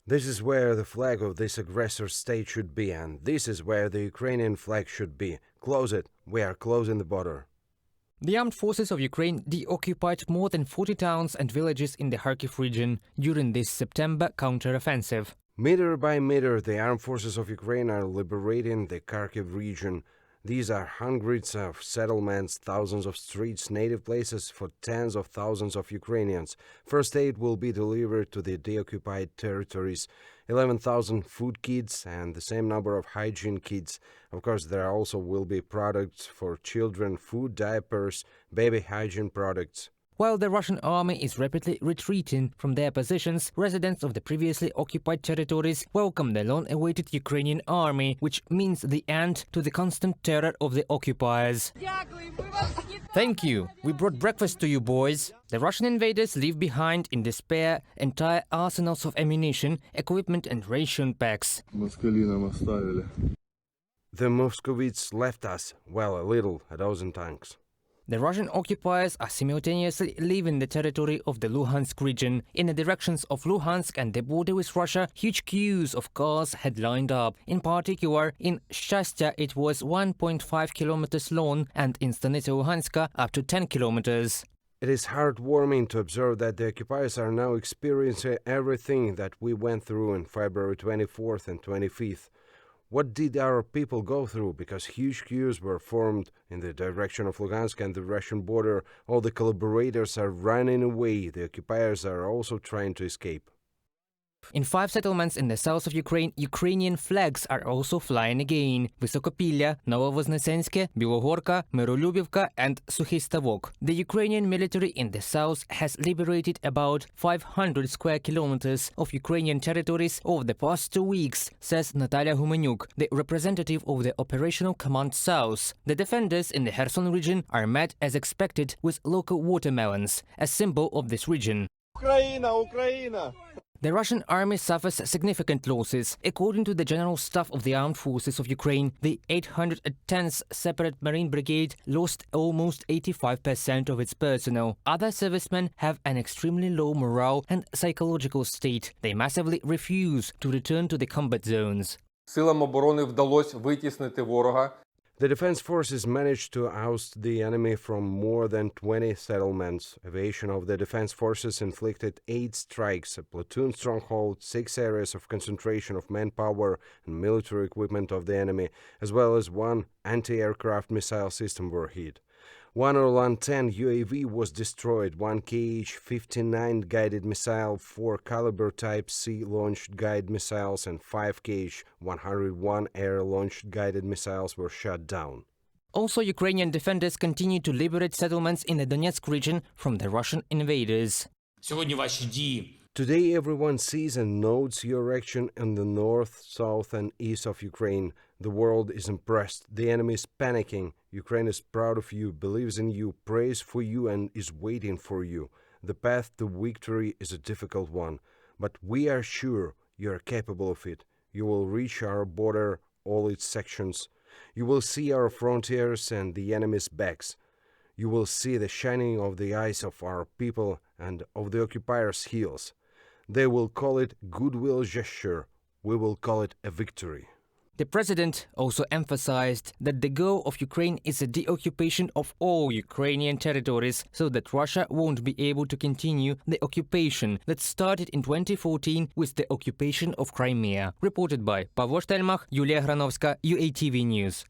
This is where the flag of this aggressor state should be, and this is where the Ukrainian flag should be. Close it. We are closing the border. The armed forces of Ukraine deoccupied more than 40 towns and villages in the Kharkiv region during this September counteroffensive. Meter by meter, the armed forces of Ukraine are liberating the Kharkiv region. These are hundreds of settlements, thousands of streets, native places for tens of thousands of Ukrainians. First aid will be delivered to the deoccupied territories. 11,000 food kits and the same number of hygiene kits. Of course, there also will be products for children, food, diapers, baby hygiene products. While the Russian army is rapidly retreating from their positions, residents of the previously occupied territories welcome the long-awaited Ukrainian army, which means the end to the constant terror of the occupiers. Thank you. We brought breakfast to you, boys. The Russian invaders leave behind in despair entire arsenals of ammunition, equipment and ration packs. The Moscovites left us, well, a little, a dozen tanks. The Russian occupiers are simultaneously leaving the territory of the Luhansk region. In the directions of Luhansk and the border with Russia, huge queues of cars had lined up. In particular, in Shastya it was 1.5 kilometers long and in Stanitsa Luhanska up to 10 kilometers. It is heartwarming to observe that the occupiers are now experiencing everything that we went through on February 24th and 25th. What did our people go through? Because huge queues were formed in the direction of Luhansk and the Russian border. All the collaborators are running away. The occupiers are also trying to escape. In 5 settlements in the south of Ukraine, Ukrainian flags are also flying again. Vysokopilya, Novovoznесенske, Bilogorka, Mirolubivka and Sukhий Stavok. The Ukrainian military in the south has liberated about 500 square kilometers of Ukrainian territories over the past 2 weeks, says Natalia Humenyuk, the representative of the Operational Command South. The defenders in the Kherson region are met as expected with local watermelons, a symbol of this region. Ukraine! The Russian army suffers significant losses. According to the General Staff of the Armed Forces of Ukraine, the 810th Separate Marine Brigade lost almost 85% of its personnel. Other servicemen have an extremely low morale and psychological state. They massively refuse to return to the combat zones. Силам оборони вдалося витіснити ворога. The defense forces managed to oust the enemy from more than 20 settlements. Aviation of the defense forces inflicted 8 strikes, a platoon stronghold, 6 areas of concentration of manpower and military equipment of the enemy, as well as 1 anti-aircraft missile system were hit. 1 Orlan-10 UAV was destroyed, 1 Kh-59 guided missile, 4 Caliber Type C launched guided missiles and 5 Kh-101 air-launched guided missiles were shot down. Also, Ukrainian defenders continue to liberate settlements in the Donetsk region from the Russian invaders. Today everyone sees and notes your action in the north, south and east of Ukraine. The world is impressed. The enemy is panicking. Ukraine is proud of you, believes in you, prays for you and is waiting for you. The path to victory is a difficult one, but we are sure you are capable of it. You will reach our border, all its sections. You will see our frontiers and the enemy's backs. You will see the shining of the eyes of our people and of the occupiers' heels. They will call it goodwill gesture. We will call it a victory. The president also emphasized that the goal of Ukraine is a deoccupation of all Ukrainian territories so that Russia won't be able to continue the occupation that started in 2014 with the occupation of Crimea. Reported by Pavlo Shtelmach, Yulia Granovska, UATV News.